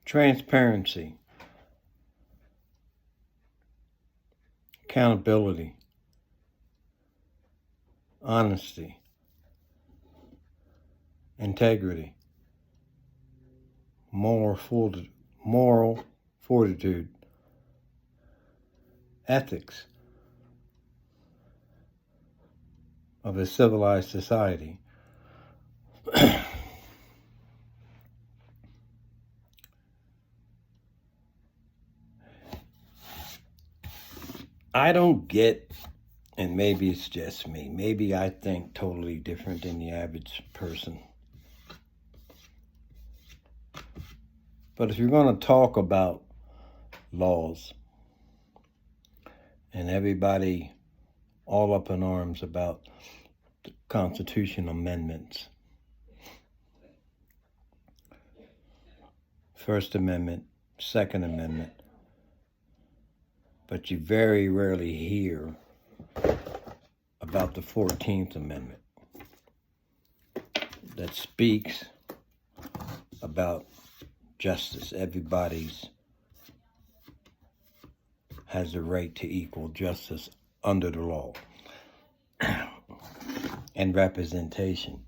transparency, accountability, honesty, integrity, moral fortitude, ethics of a civilized society. I don't get, and maybe it's just me, maybe I think totally different than the average person. But if you're going to talk about laws and everybody all up in arms about the Constitution amendments, First Amendment, Second Amendment, but you very rarely hear about the 14th Amendment that speaks about justice. Everybody's has the right to equal justice under the law and representation.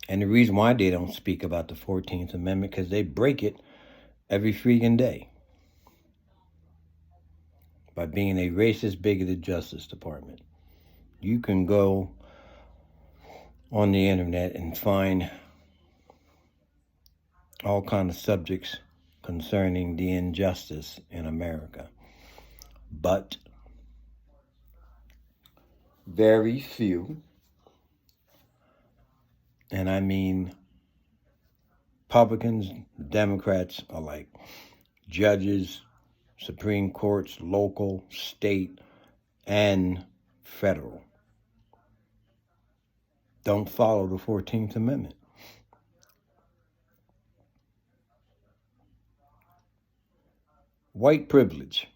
And the reason why they don't speak about the 14th Amendment, because they break it every freaking day by being a racist, bigoted Justice Department. You can go on the internet and find all kinds of subjects concerning the injustice in America. But very few, and I mean Republicans, Democrats alike, judges, Supreme Courts, local, state, and federal, don't follow the 14th Amendment. White privilege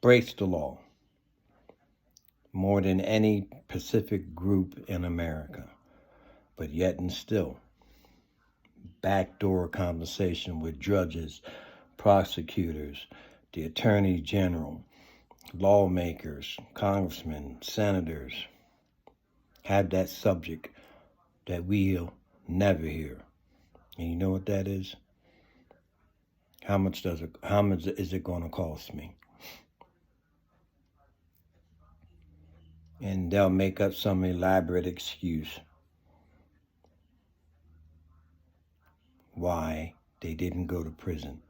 breaks the law more than any Pacific group in America, but yet and still, backdoor conversation with judges, prosecutors, the attorney general, lawmakers, congressmen, senators have that subject that we'll never hear. And you know what that is? How much is it going to cost me? And they'll make up some elaborate excuse why they didn't go to prison.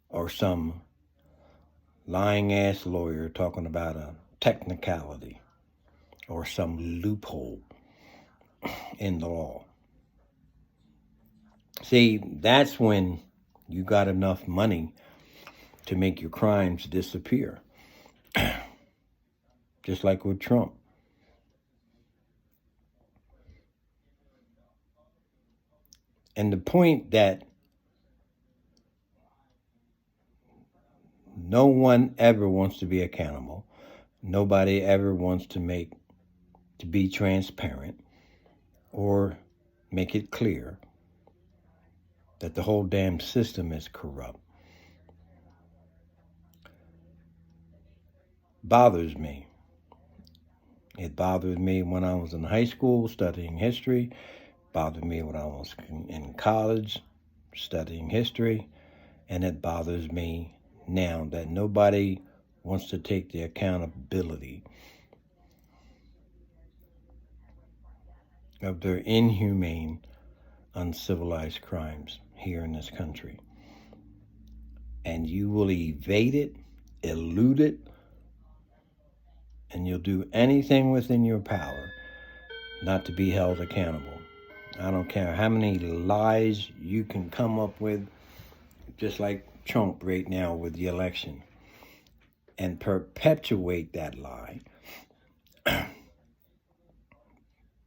Or some lying ass lawyer talking about a technicality or some loophole in the law. See, that's when you got enough money to make your crimes disappear. Just like with Trump. And the point that no one ever wants to be accountable. Nobody ever wants to be transparent or make it clear that the whole damn system is corrupt. Bothers me. It bothered me when I was in high school studying history. Bothered me when I was in college studying history. And it bothers me now that nobody wants to take the accountability of their inhumane, uncivilized crimes here in this country. And you will evade it, elude it, and you'll do anything within your power not to be held accountable. I don't care how many lies you can come up with, just like Trump right now with the election, and perpetuate that lie.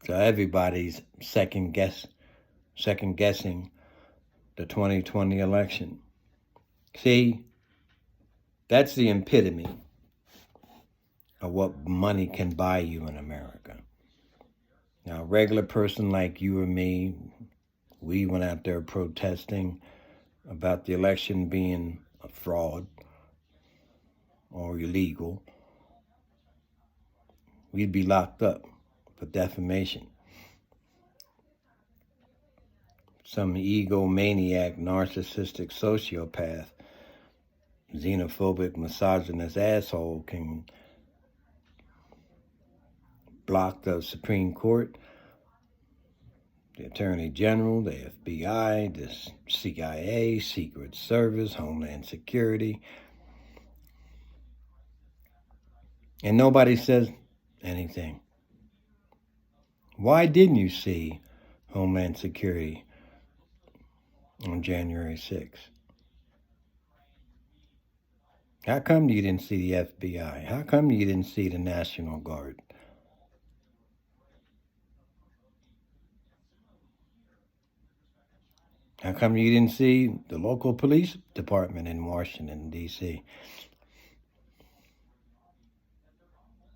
So everybody's second guessing the 2020 election. See, that's the epitome of what money can buy you in America. Now, a regular person like you or me, we went out there protesting about the election being a fraud or illegal. We'd be locked up for defamation. Some egomaniac, narcissistic sociopath, xenophobic, misogynist asshole can block the Supreme Court, the Attorney General, the FBI, the CIA, Secret Service, Homeland Security. And nobody says anything. Why didn't you see Homeland Security on January 6th? How come you didn't see the FBI? How come you didn't see the National Guard? How come you didn't see the local police department in Washington, D.C.?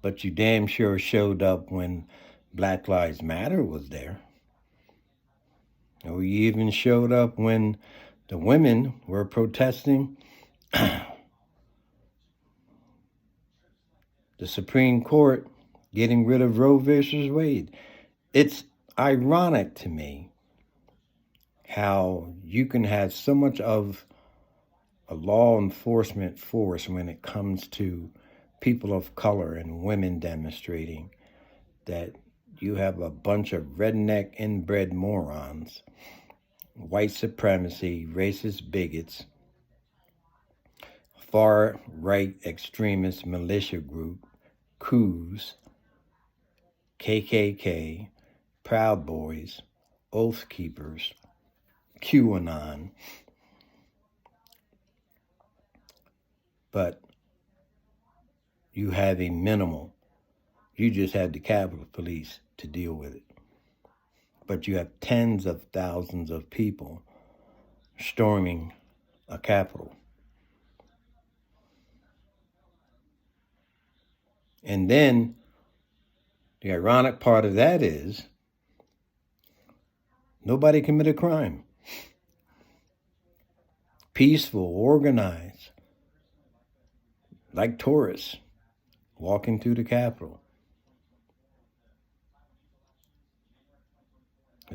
But you damn sure showed up when Black Lives Matter was there. Or you even showed up when the women were protesting the Supreme Court getting rid of Roe versus Wade. It's ironic to me how you can have so much of a law enforcement force when it comes to people of color and women demonstrating, that you have a bunch of redneck inbred morons, white supremacy, racist bigots, far-right extremist militia group, coups, KKK, Proud Boys, Oath Keepers, QAnon. But you have a minimal. You just have the Capitol Police to deal with it. But you have tens of thousands of people storming a Capitol. And then the ironic part of that is nobody committed a crime. Peaceful, organized, like tourists walking through the Capitol.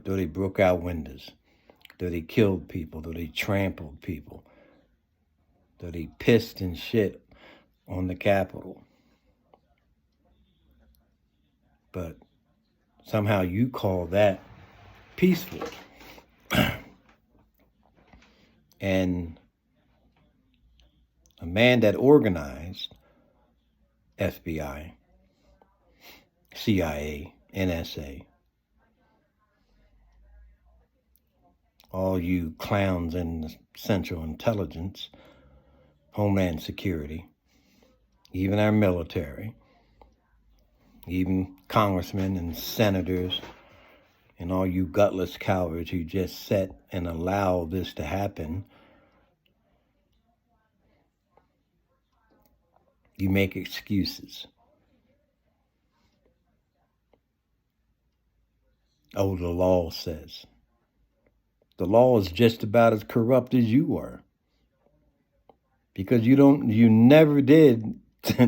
Though they broke out windows, though they killed people, though they trampled people, though they pissed and shit on the Capitol. But somehow you call that peaceful. And a man that organized FBI, CIA, NSA, all you clowns in the Central Intelligence, Homeland Security, even our military, even congressmen and senators, and all you gutless cowards who just sit and allow this to happen, you make excuses. Oh, the law says. The law is just about as corrupt as you are. Because you never did,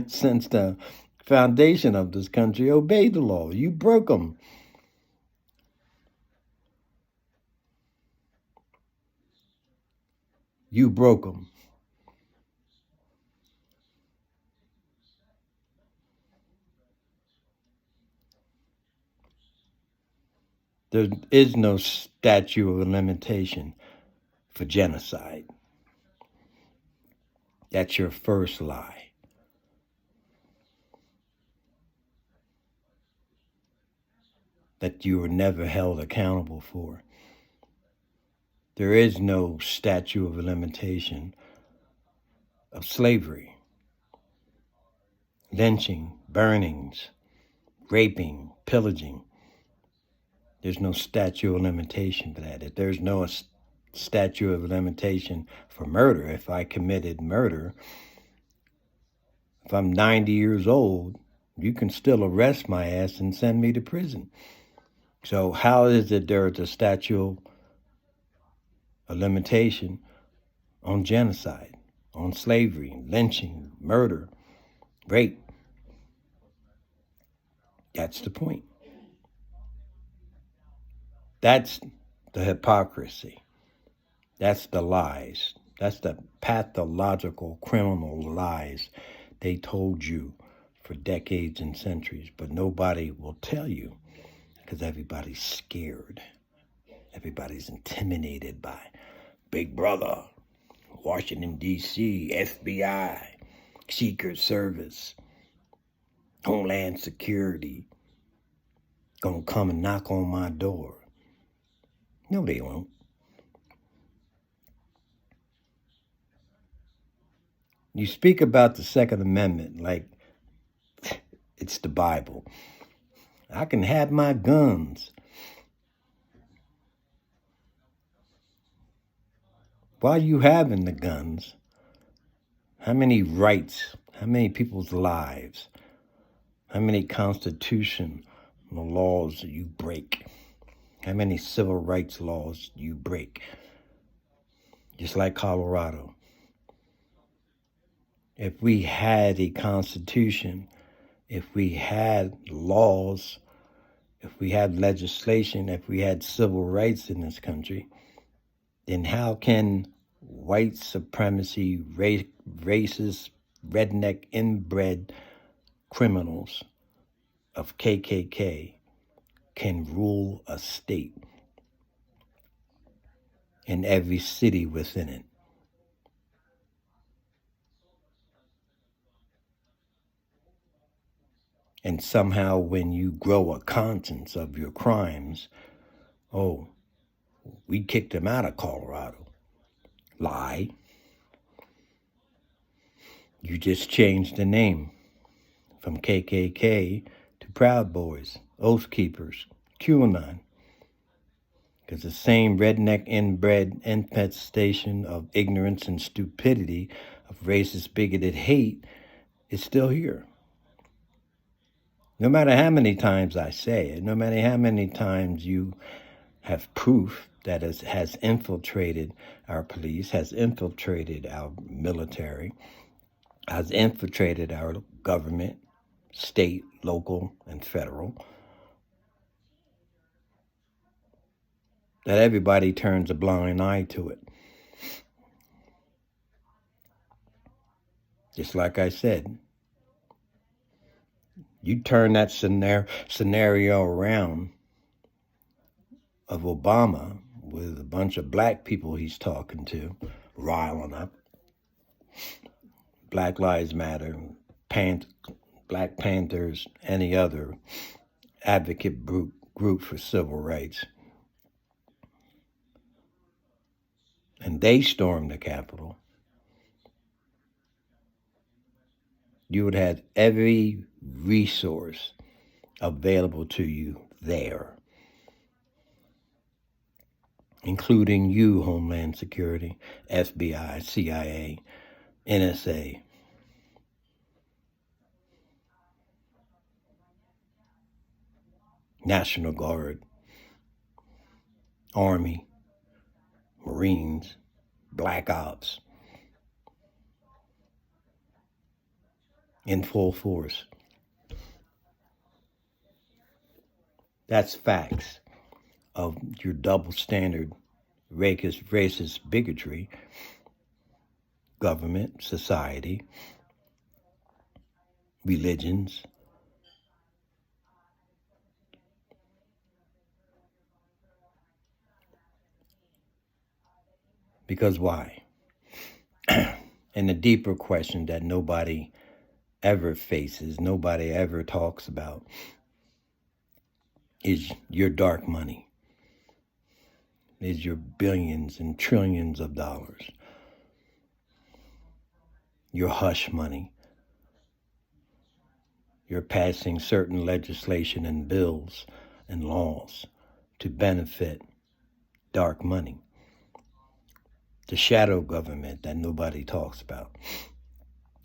since the foundation of this country, obey the law. You broke them. You broke them. There is no statute of limitation for genocide. That's your first lie. That you were never held accountable for. There is no statute of limitation of slavery, lynching, burnings, raping, pillaging. There's no statute of limitation for that. If there's no statute of limitation for murder, if I committed murder, if I'm 90 years old you can still arrest my ass and send me to prison. So how is it there's a statute of limitation on genocide, on slavery, lynching, murder, rape? That's the point. That's the hypocrisy. That's the lies. That's the pathological criminal lies they told you for decades and centuries, but nobody will tell you because everybody's scared. Everybody's intimidated by Big Brother, Washington, D.C., FBI, Secret Service, Homeland Security, gonna come and knock on my door. No, they won't. You speak about the Second Amendment like it's the Bible. I can have my guns. While you having the guns, how many rights, how many people's lives, how many constitutional laws you break? How many civil rights laws you break? Just like Colorado. If we had a constitution, if we had laws, if we had legislation, if we had civil rights in this country, then how can white supremacy, racist, redneck, inbred criminals of KKK can rule a state in every city within it? And somehow when you grow a conscience of your crimes, oh, we kicked him out of Colorado. Lie. You just changed the name from KKK to Proud Boys, Oath Keepers, QAnon. Because the same redneck inbred infestation of ignorance and stupidity, of racist, bigoted hate is still here. No matter how many times I say it, no matter how many times you have proof that has infiltrated our police, has infiltrated our military, has infiltrated our government, state, local, and federal, that everybody turns a blind eye to it. Just like I said, you turn that scenario around of Obama with a bunch of black people he's talking to, riling up, Black Lives Matter, Black Panthers, any other advocate group for civil rights. And they stormed the Capitol. You would have every resource available to you there, including you, Homeland Security, FBI, CIA, NSA. National Guard, Army, Marines, Black Ops, in full force. That's facts of your double standard, racist bigotry, government, society, religions. Because why? And the deeper question that nobody ever faces, nobody ever talks about, is your dark money, is your billions and trillions of dollars, your hush money. You're passing certain legislation and bills and laws to benefit dark money, the shadow government that nobody talks about.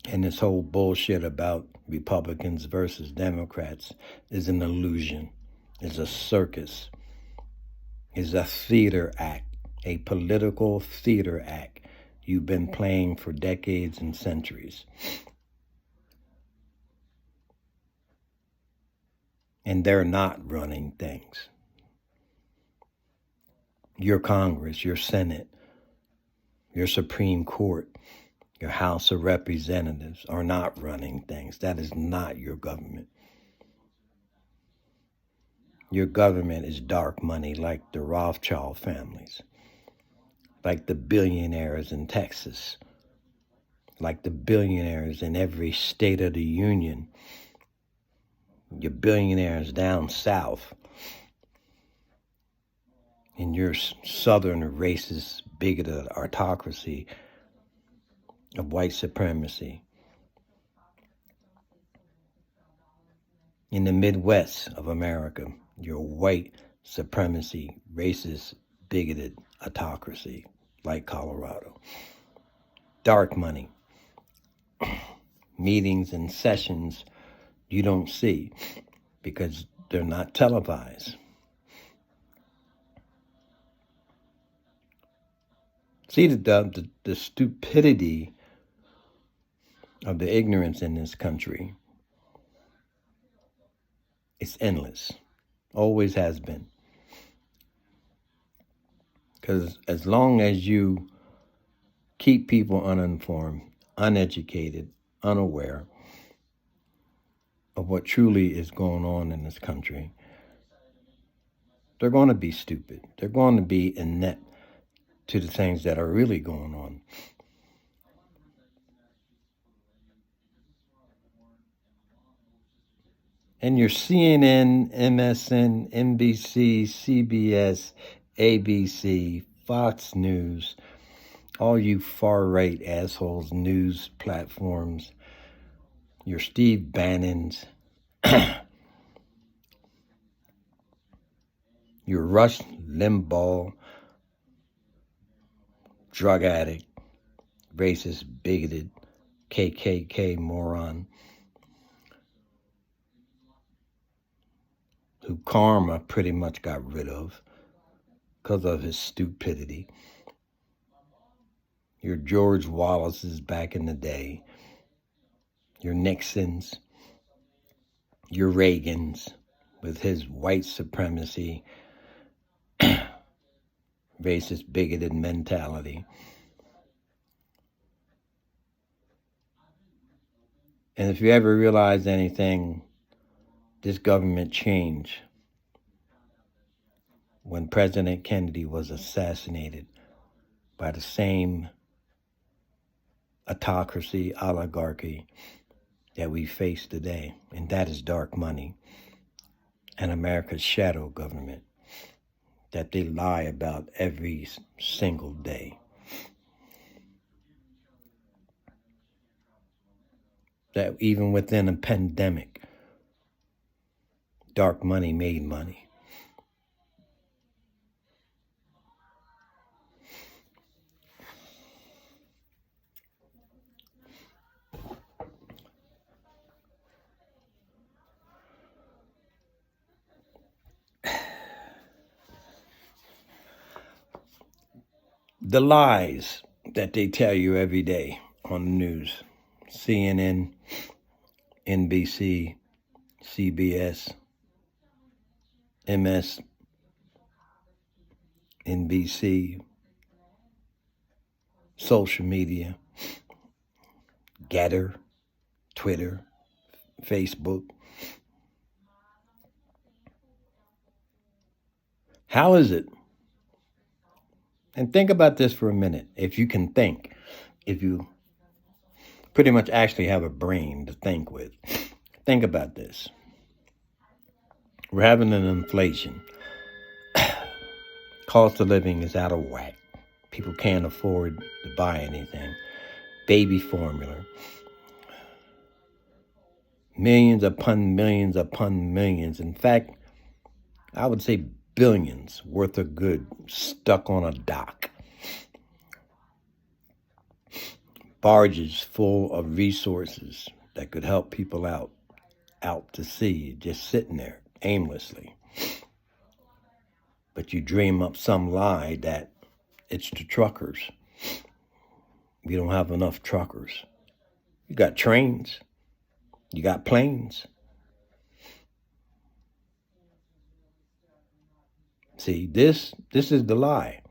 And this whole bullshit about Republicans versus Democrats is an illusion, is a circus, is a theater act, a political theater act you've been playing for decades and centuries. And they're not running things. Your Congress, your Senate, your Supreme Court, your House of Representatives are not running things. That is not your government. Your government is dark money like the Rothschild families, like the billionaires in Texas, like the billionaires in every state of the union, your billionaires down south, in your southern racist, bigoted autocracy of white supremacy, in the Midwest of America, your white supremacy, racist, bigoted autocracy like Colorado. Dark money. Meetings and sessions you don't see because they're not televised. See the stupidity of the ignorance in this country. It's endless. Always has been. Because as long as you keep people uninformed, uneducated, unaware of what truly is going on in this country, they're going to be stupid. They're going to be inept to the things that are really going on. And your CNN, MSN, NBC, CBS, ABC, Fox News, all you far-right assholes, news platforms, your Steve Bannons, your Rush Limbaugh, drug addict, racist, bigoted, KKK moron, who karma pretty much got rid of because of his stupidity. Your George Wallace's back in the day, your Nixons, your Reagans with his white supremacy, racist, bigoted mentality. And if you ever realize anything, this government changed when President Kennedy was assassinated by the same autocracy, oligarchy that we face today. And that is dark money and America's shadow government that they lie about every single day. That even within a pandemic, dark money made money. The lies that they tell you every day on the news, CNN, NBC, CBS, MS, NBC, social media, Getter, Twitter, Facebook. How is it? And think about this for a minute. If you can think, if you pretty much actually have a brain to think with, think about this. We're having an inflation. Cost of living is out of whack. People can't afford to buy anything. Baby formula. Millions upon millions upon millions. In fact, I would say billions worth of goods stuck on a dock. barges full of resources that could help people out to sea, just sitting there aimlessly. But you dream up some lie that it's the truckers. We don't have enough truckers. You got trains. You got planes. See, this is the lie.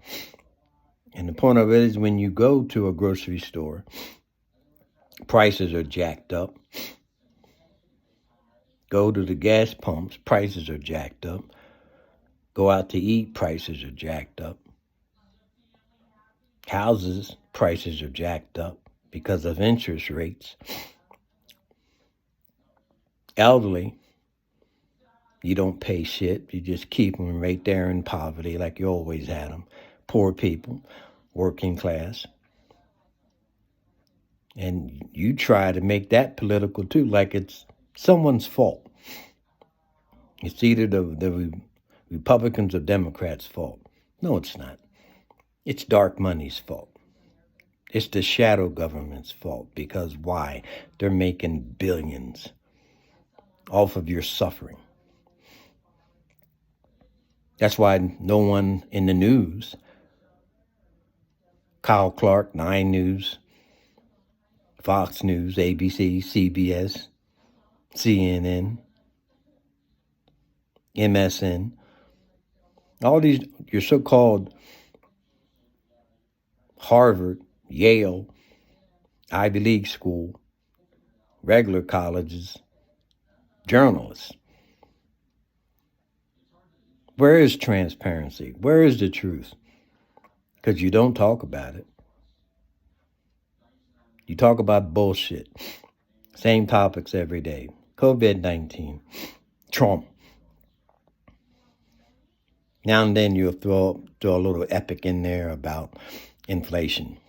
And the point of it is when you go to a grocery store, prices are jacked up. Go to the gas pumps, prices are jacked up. Go out to eat, prices are jacked up. Houses, prices are jacked up because of interest rates. Elderly, you don't pay shit. You just keep them right there in poverty like you always had them. Poor people, working class. And you try to make that political too, like it's someone's fault. It's either the Republicans or Democrats' fault. No, it's not. It's dark money's fault. It's the shadow government's fault. Because why? They're making billions off of your suffering. That's why no one in the news, Kyle Clark, 9 News, Fox News, ABC, CBS, CNN, MSN, all these, your so-called Harvard, Yale, Ivy League school, regular colleges, journalists. Where is transparency? Where is the truth? Because you don't talk about it. You talk about bullshit. Same topics every day. COVID-19, Trump. Now and then you'll throw a little epic in there about inflation,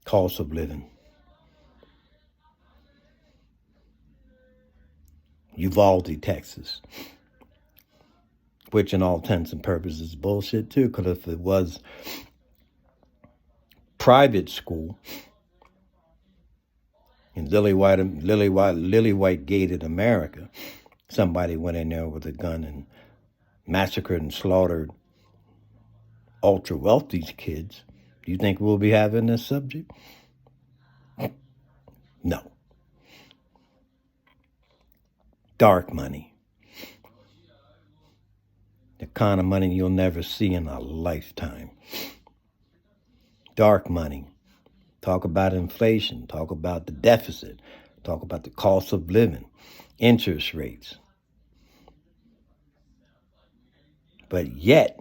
cost of living. Uvalde, Texas, which in all intents and purposes is bullshit too, because if it was private school in Lily White gated America, somebody went in there with a gun and massacred and slaughtered ultra wealthy kids. Do you think we'll be having this subject? No. Dark money. The kind of money you'll never see in a lifetime. Dark money. Talk about inflation. Talk about the deficit. Talk about the cost of living. Interest rates. But yet,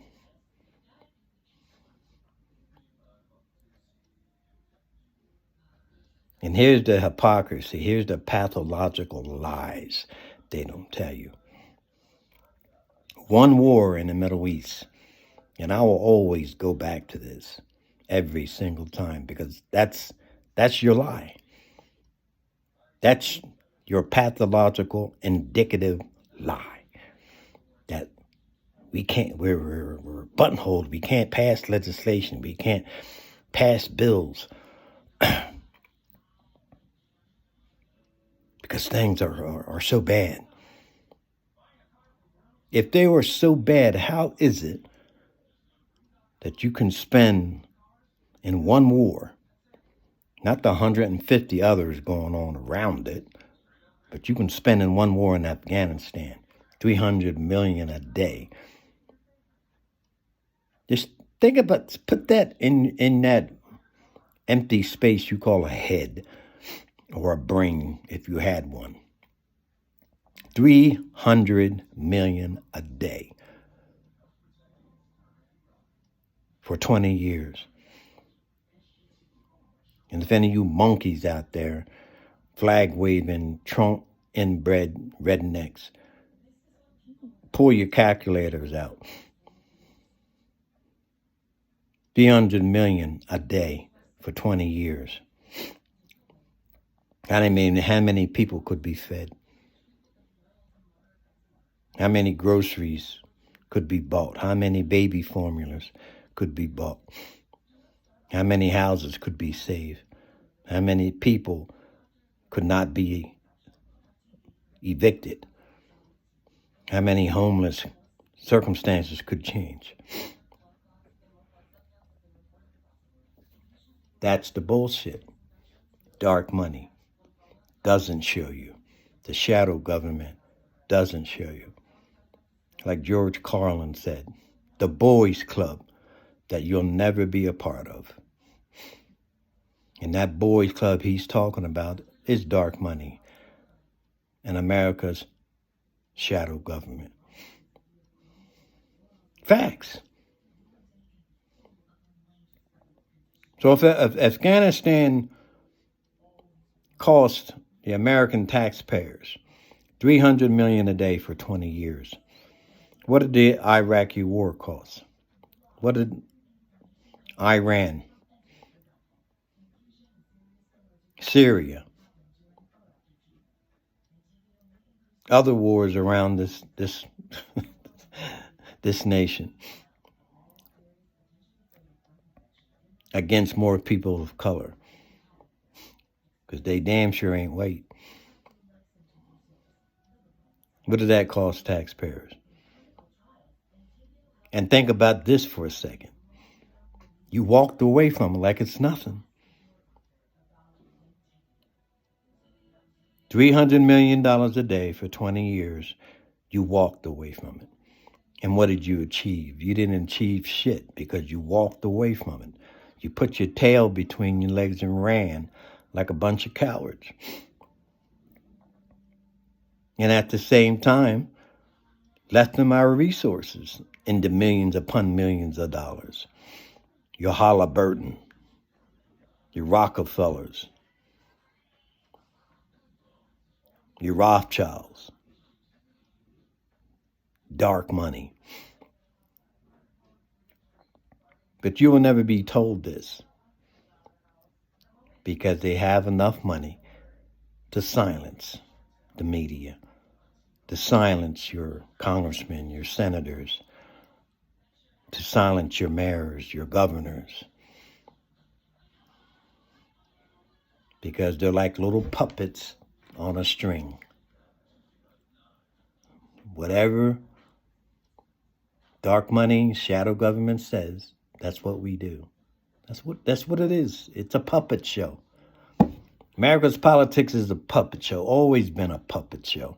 and here's the hypocrisy, here's the pathological lies they don't tell you. One war in the Middle East, and I will always go back to this every single time because that's your lie. That's your pathological, indicative lie. That we can't, we're buttonholed, we can't pass legislation, we can't pass bills because things are so bad. If they were so bad, how is it that you can spend in one war, not the 150 others going on around it, but you can spend in one war in Afghanistan, $300 million a day. Just think about, put that in that empty space you call a head or a brain if you had one. 300 million a day for 20 years. And if any of you monkeys out there, flag-waving, Trump inbred rednecks, pull your calculators out. 300 million a day for 20 years. I mean, how many people could be fed? How many groceries could be bought? How many baby formulas could be bought? How many houses could be saved? How many people could not be evicted? How many homeless circumstances could change? That's the bullshit. Dark money doesn't show you. The shadow government doesn't show you. Like George Carlin said, the boys club that you'll never be a part of. And that boys club he's talking about is dark money and America's shadow government. Facts. So if Afghanistan cost the American taxpayers $300 million a day for 20 years, what did the Iraqi war cost? What did Iran, Syria, other wars around this this nation against more people of color? Because they damn sure ain't white. What did that cost taxpayers? And think about this for a second. You walked away from it like it's nothing. $300 million a day for 20 years, you walked away from it. And what did you achieve? You didn't achieve shit because you walked away from it. You put your tail between your legs and ran like a bunch of cowards. And at the same time, left them our resources into millions upon millions of dollars. Your Halliburton, your Rockefellers, your Rothschilds, dark money. But you will never be told this because they have enough money to silence the media, to silence your congressmen, your senators, to silence your mayors, your governors, because they're like little puppets on a string. Whatever dark money, shadow government says, that's what we do. That's what it is. It's a puppet show. America's politics is a puppet show, always been a puppet show.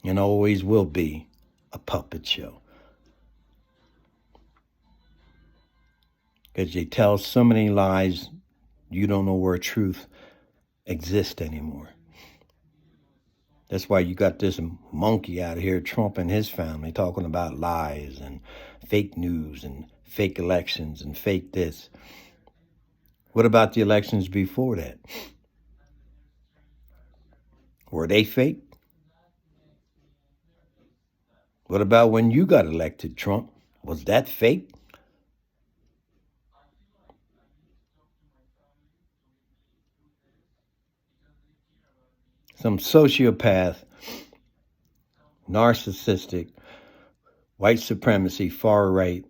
And always will be a puppet show. Because they tell so many lies, you don't know where truth exists anymore. That's why you got this monkey out here, Trump and his family, talking about lies and fake news and fake elections and fake this. What about the elections before that? Were they fake? What about when you got elected, Trump? Was that fake? Some sociopath, narcissistic, white supremacy, far right,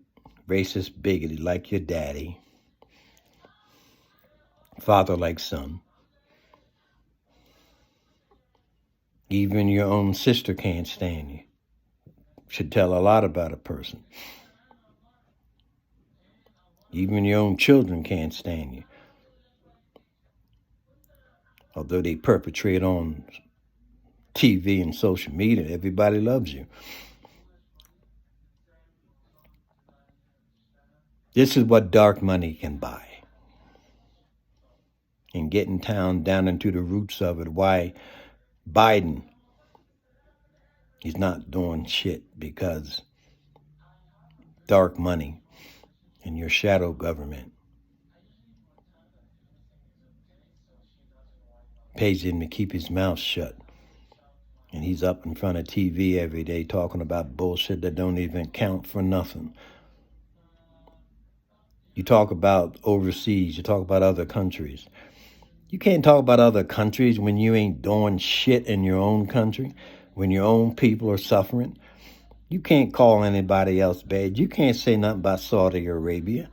racist, bigoted like your daddy, father like son. Even your own sister can't stand you. Should tell a lot about a person. Even your own children can't stand you. Although they perpetrate on TV and social media, everybody loves you. This is what dark money can buy. And getting down into the roots of it, why Biden is not doing shit, because dark money and your shadow government pays him to keep his mouth shut. And he's up in front of TV every day talking about bullshit that don't even count for nothing. You talk about overseas, you talk about other countries. You can't talk about other countries when you ain't doing shit in your own country, when your own people are suffering. You can't call anybody else bad. You can't say nothing about Saudi Arabia.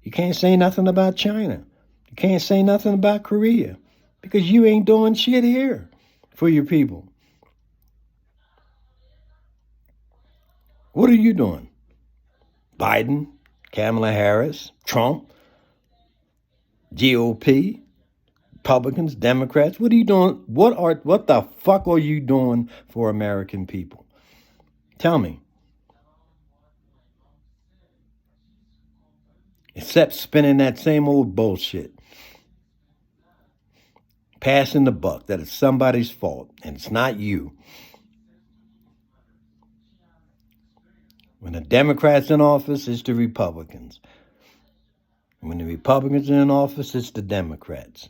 You can't say nothing about China. You can't say nothing about Korea because you ain't doing shit here for your people. What are you doing? Biden, Kamala Harris, Trump, GOP, Republicans, Democrats. What are you doing? What the fuck are you doing for American people? Tell me. Except spinning that same old bullshit. Passing the buck that it's somebody's fault and it's not you. When the Democrats in office, it's the Republicans. When the Republicans are in office, it's the Democrats.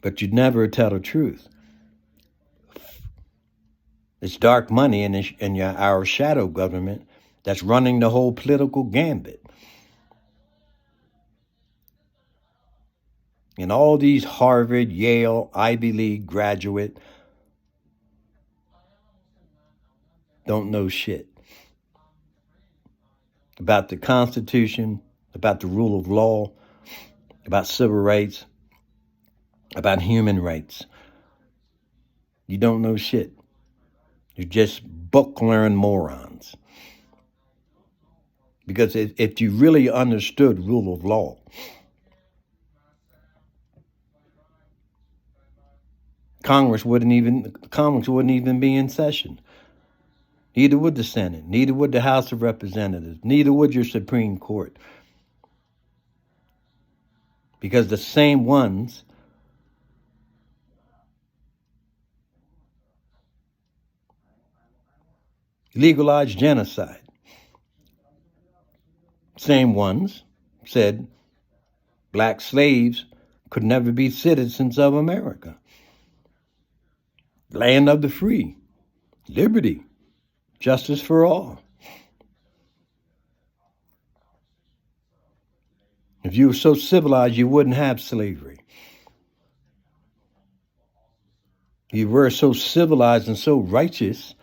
But you'd never tell the truth. It's dark money in our shadow government that's running the whole political gambit. And all these Harvard, Yale, Ivy League graduate don't know shit about the Constitution, about the rule of law, about civil rights, about human rights. You don't know shit. You're just book-learned morons. Because if you really understood rule of law, Congress wouldn't even be in session. Neither would the Senate. Neither would the House of Representatives. Neither would your Supreme Court. Because the same ones legalized genocide. Same ones said black slaves could never be citizens of America. Land of the free, liberty, justice for all. If you were so civilized, you wouldn't have slavery. If you were so civilized and so righteous,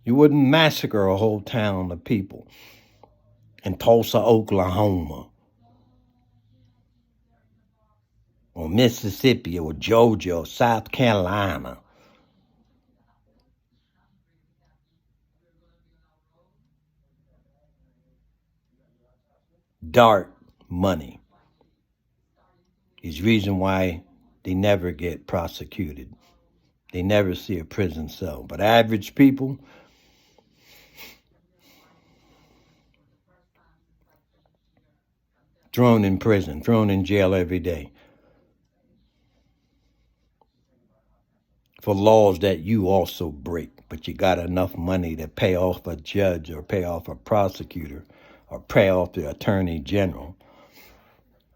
you wouldn't massacre a whole town of people in Tulsa, Oklahoma, or Mississippi, or Georgia, or South Carolina. Dark money is the reason why they never get prosecuted. They never see a prison cell. But average people, thrown in prison, thrown in jail every day for laws that you also break, but you got enough money to pay off a judge or pay off a prosecutor or pay off the attorney general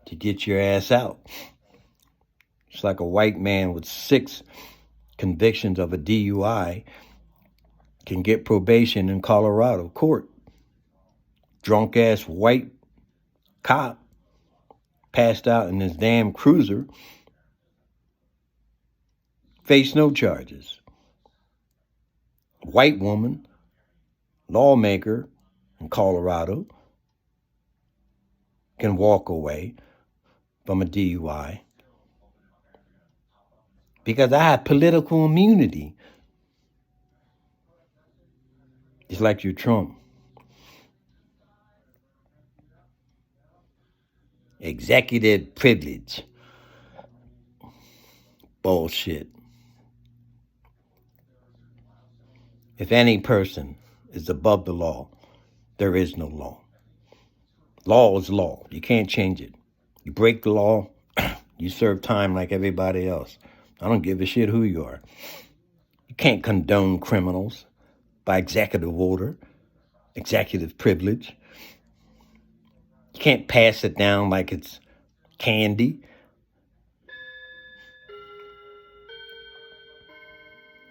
to get your ass out. It's like a white man with 6 convictions of a DUI can get probation in Colorado court. Drunk-ass white cop passed out in his damn cruiser, faced no charges. White woman, lawmaker in Colorado, can walk away from a DUI because I have political immunity. It's like you're Trump. Executive privilege. Bullshit. If any person is above the law, there is no law. Law is law. You can't change it. You break the law, you serve time like everybody else. I don't give a shit who you are. You can't condone criminals by executive order, executive privilege. You can't pass it down like it's candy.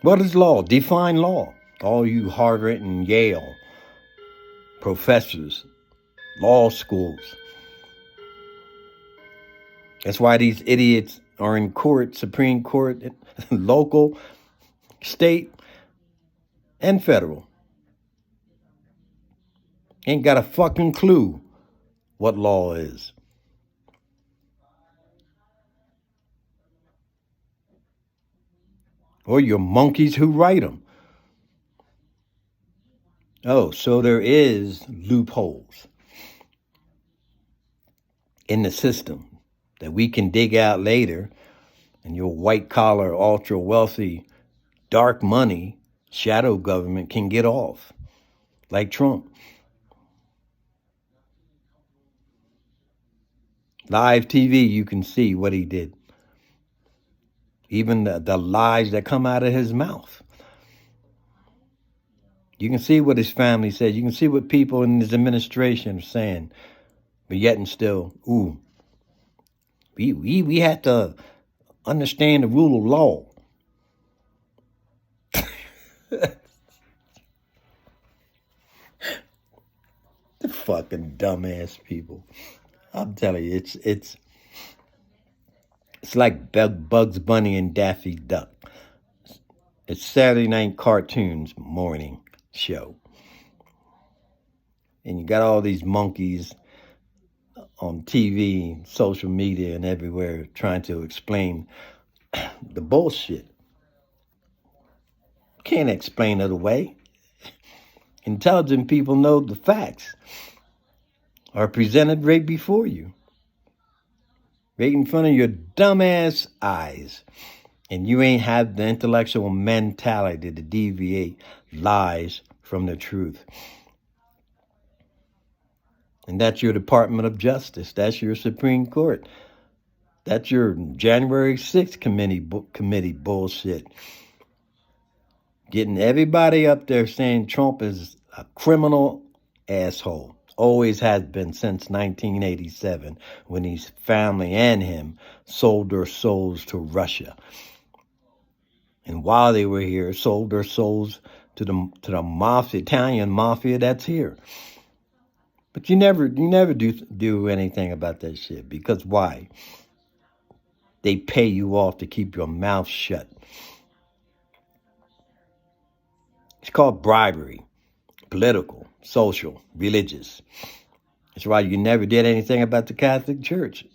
What is law? Define law. All you Harvard and Yale professors, law schools. That's why these idiots are in court, Supreme Court, local, state, and federal. Ain't got a fucking clue what law is. Or your monkeys who write them. Oh, so there is loopholes in the system that we can dig out later, and your white collar, ultra wealthy, dark money, shadow government can get off, like Trump. Live TV, you can see what he did. Even the lies that come out of his mouth. You can see what his family says. You can see what people in his administration are saying. But yet and still, we have to understand the rule of law. The fucking dumbass people. I'm telling you, it's like Bugs Bunny and Daffy Duck. It's Saturday night cartoons morning show. And you got all these monkeys on TV, social media, and everywhere trying to explain the bullshit. Can't explain it away. Intelligent people know the facts are presented right before you, right in front of your dumbass eyes. And you ain't have the intellectual mentality to deviate lies from the truth. And that's your Department of Justice. That's your Supreme Court. That's your January 6th committee bullshit. Getting everybody up there saying Trump is a criminal asshole. Always has been since 1987 when his family and him sold their souls to Russia. And while they were here, sold their souls to the mafia, Italian mafia that's here. But you never do anything about that shit. Because why? They pay you off to keep your mouth shut. It's called bribery. Political, social, religious. That's why you never did anything about the Catholic Church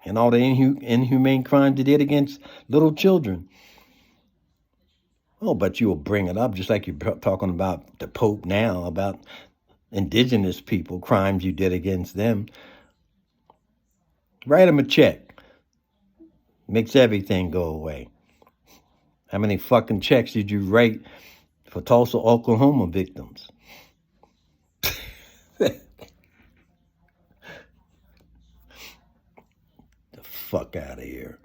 and all the inhumane crimes they did against little children. Oh, but you will bring it up just like you're talking about the Pope now, about indigenous people, crimes you did against them. Write them a check. Makes everything go away. How many fucking checks did you write for Tulsa, Oklahoma victims? The fuck out of here.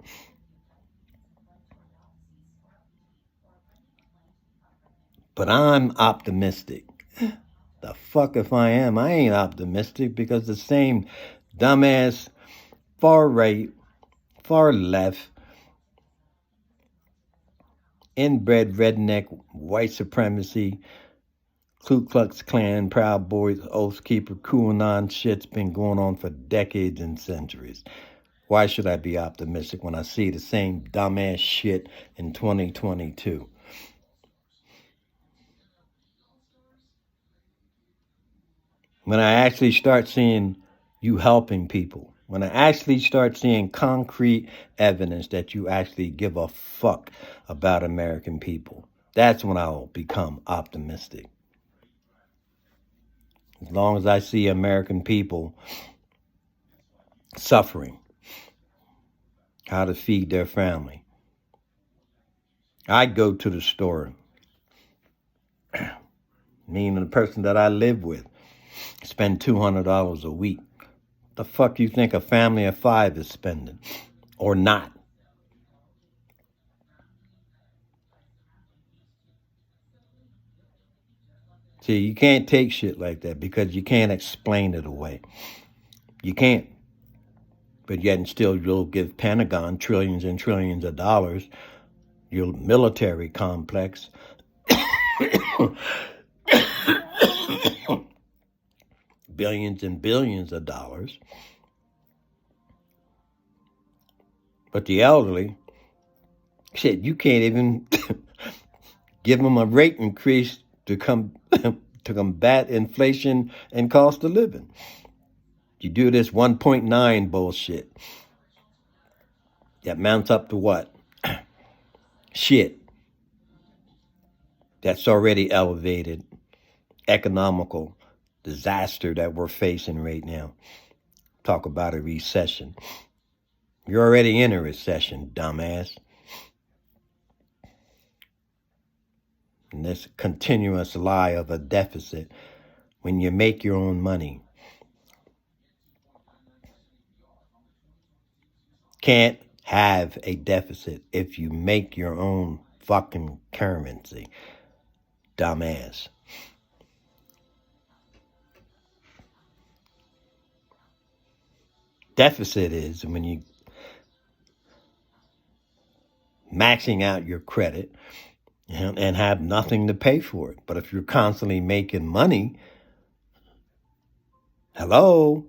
But I'm optimistic. The fuck if I am. I ain't optimistic because the same dumbass far right, far left, inbred redneck, white supremacy, Ku Klux Klan, Proud Boys, Oath Keeper, QAnon shit's been going on for decades and centuries. Why should I be optimistic when I see the same dumbass shit in 2022? When I actually start seeing you helping people, when I actually start seeing concrete evidence that you actually give a fuck about American people, that's when I'll become optimistic. As long as I see American people suffering, how to feed their family. I go to the store, meaning the person that I live with, spend $200 a week. The fuck you think a family of 5 is spending? Or not? See, you can't take shit like that because you can't explain it away. You can't. But yet and still you'll give Pentagon trillions and trillions of dollars, your military complex, billions and billions of dollars. But the elderly, shit, you can't even give them a rate increase to come to combat inflation and cost of living. You do this 1.9 bullshit. That mounts up to what? Shit. That's already elevated economical disaster that we're facing right now. Talk about a recession. You're already in a recession, dumbass. And this continuous lie of a deficit when you make your own money. Can't have a deficit if you make your own fucking currency. Dumbass. Deficit is when you maxing out your credit and have nothing to pay for it. But if you're constantly making money, hello?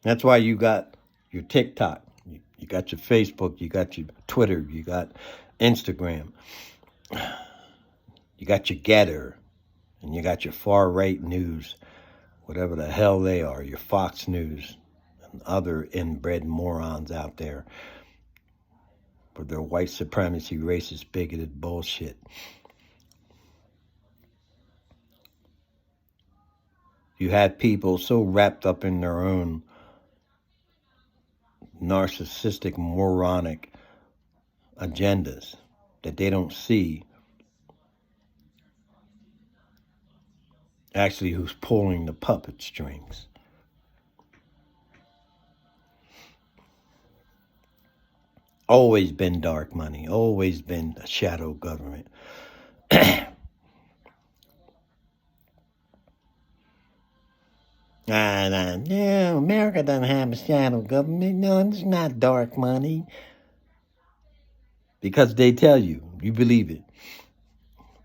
That's why you got your TikTok, you got your Facebook, you got your Twitter, you got Instagram, you got your Getter, and you got your far-right news, whatever the hell they are, your Fox News, and other inbred morons out there for their white supremacy, racist, bigoted bullshit. You have people so wrapped up in their own narcissistic, moronic agendas that they don't see actually who's pulling the puppet strings. Always been dark money, always been a shadow government. No, America doesn't have a shadow government. No, it's not dark money. Because they tell you, you believe it.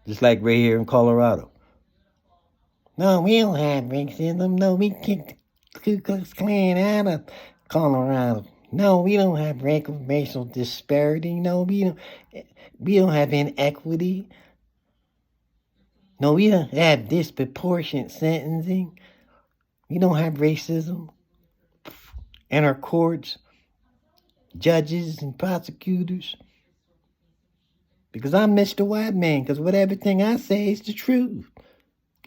Just like right here in Colorado. No, we don't have racism. No, we kicked the Ku Klux Klan out of Colorado. No, we don't have racial disparity. No, we don't have inequity. No, we don't have disproportionate sentencing. We don't have racism in our courts, judges and prosecutors. Because I'm Mr. White Man, because what everything I say is the truth.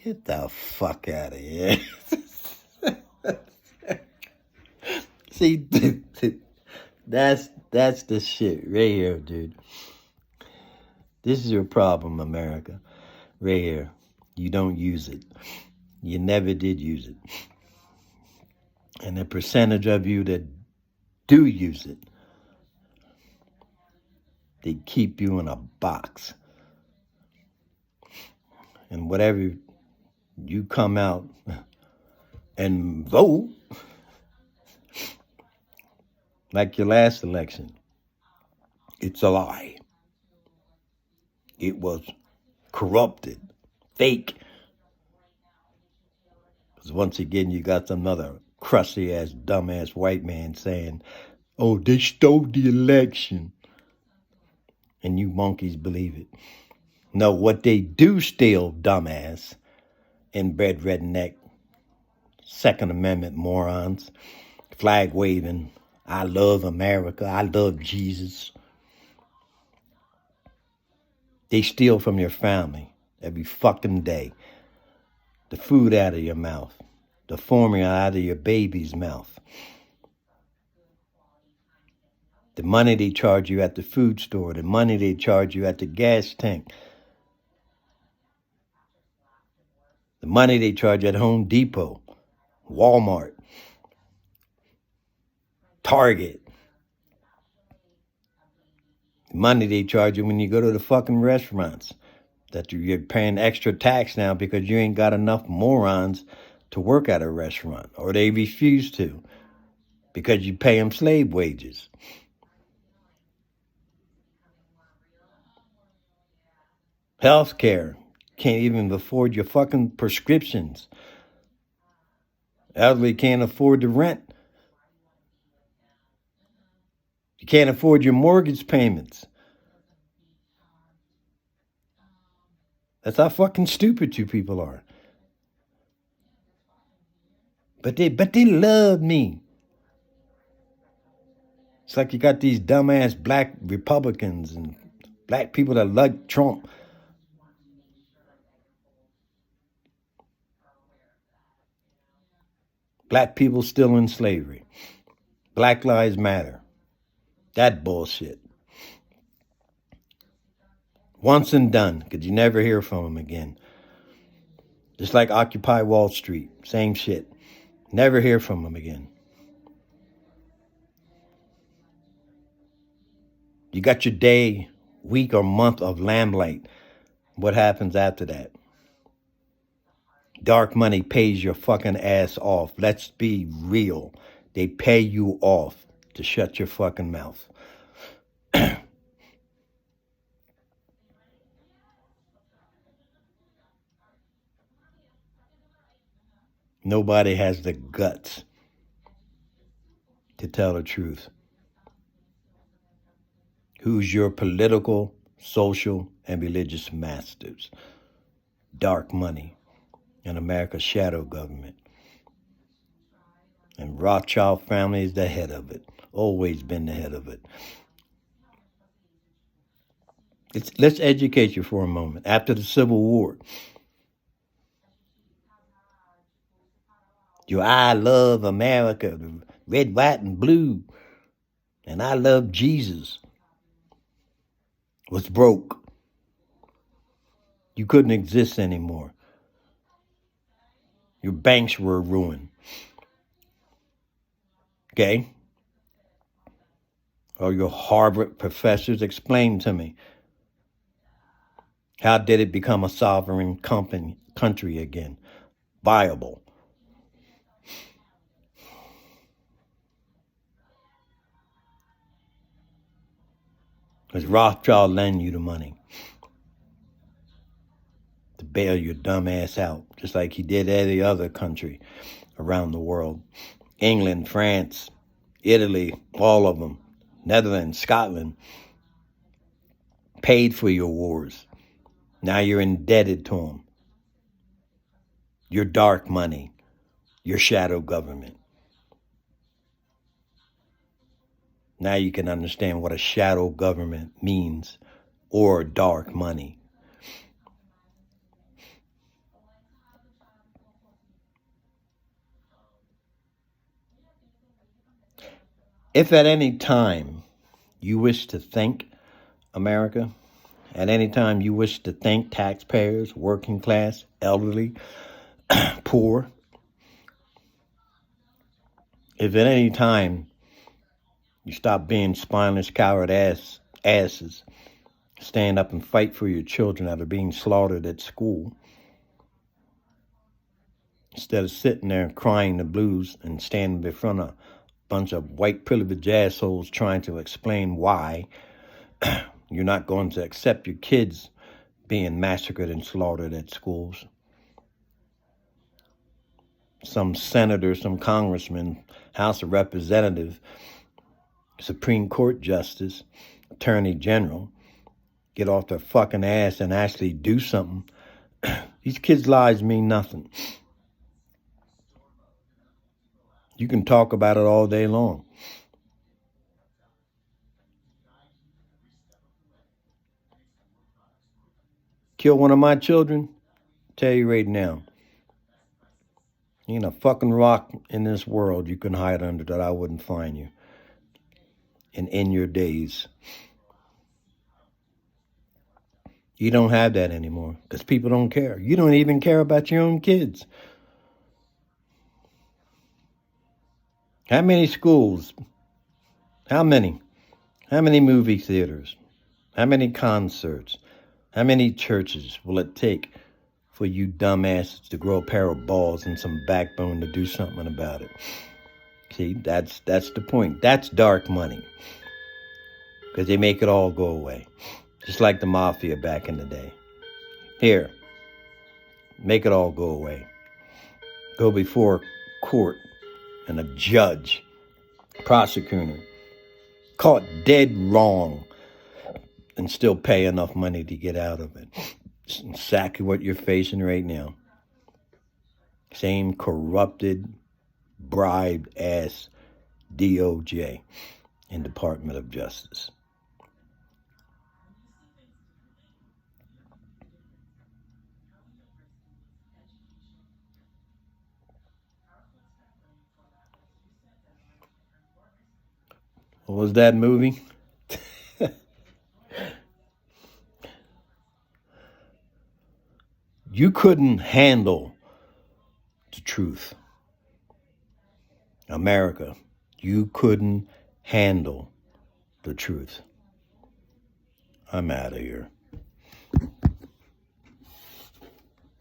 Get the fuck out of here. See, that's the shit right here, dude. This is your problem, America. Right here. You don't use it. You never did use it. And the percentage of you that do use it, they keep you in a box. And whatever you come out and vote, like your last election, it's a lie. It was corrupted, fake. Because once again, you got another crusty-ass, dumb-ass white man saying, oh, they stole the election. And you monkeys believe it. No, what they do steal, dumbass, inbred redneck, Second Amendment morons, flag waving, I love America, I love Jesus. They steal from your family every fucking day. The food out of your mouth, the formula out of your baby's mouth, the money they charge you at the food store, the money they charge you at the gas tank, the money they charge at Home Depot, Walmart, Target, the money they charge you when you go to the fucking restaurants, that you're paying extra tax now because you ain't got enough morons to work at a restaurant, or they refuse to because you pay them slave wages. Healthcare, can't even afford your fucking prescriptions. Elderly can't afford the rent. You can't afford your mortgage payments. That's how fucking stupid you people are. But they love me. It's like you got these dumbass black Republicans and black people that like Trump. Black people still in slavery. Black Lives Matter. That bullshit. Once and done, because you never hear from them again. Just like Occupy Wall Street. Same shit. Never hear from them again. You got your day, week, or month of lamplight. What happens after that? Dark money pays your fucking ass off. Let's be real. They pay you off to shut your fucking mouth. Nobody has the guts to tell the truth. Who's your political, social, and religious masters? Dark money and America's shadow government. And Rothschild family is the head of it. Always been the head of it. Let's educate you for a moment. After the Civil War, your I love America, the red, white, and blue, and I love Jesus was broke. You couldn't exist anymore. Your banks were ruined. Okay? Or your Harvard professors, explain to me. How did it become a sovereign country again? Viable. Because Rothschild lend you the money to bail your dumb ass out, just like he did every other country around the world. England, France, Italy, all of them, Netherlands, Scotland, paid for your wars. Now you're indebted to them. Your dark money, your shadow government. Now you can understand what a shadow government means, or dark money. If at any time you wish to thank America, at any time you wish to thank taxpayers, working class, elderly, poor, if at any time you stop being spineless, coward asses, stand up and fight for your children that are being slaughtered at school, instead of sitting there crying the blues and standing in front of a bunch of white privileged assholes trying to explain why you're not going to accept your kids being massacred and slaughtered at schools. Some senator, some congressman, House of Representatives, Supreme Court Justice, Attorney General, get off their fucking ass and actually do something. These kids' lives mean nothing. You can talk about it all day long. Kill one of my children, tell you right now, ain't a fucking rock in this world you can hide under that I wouldn't find you. And in your days. You don't have that anymore because people don't care. You don't even care about your own kids. How many schools? How many? How many movie theaters? How many concerts? How many churches will it take for you dumbasses to grow a pair of balls and some backbone to do something about it? See, that's the point. That's dark money. Because they make it all go away. Just like the mafia back in the day. Here, make it all go away. Go before court and a judge, prosecutor, caught dead wrong and still pay enough money to get out of it. It's exactly what you're facing right now. Same corrupted, bribed ass DOJ and Department of Justice. What was that movie? You couldn't handle the truth. America, you couldn't handle the truth. I'm out of here.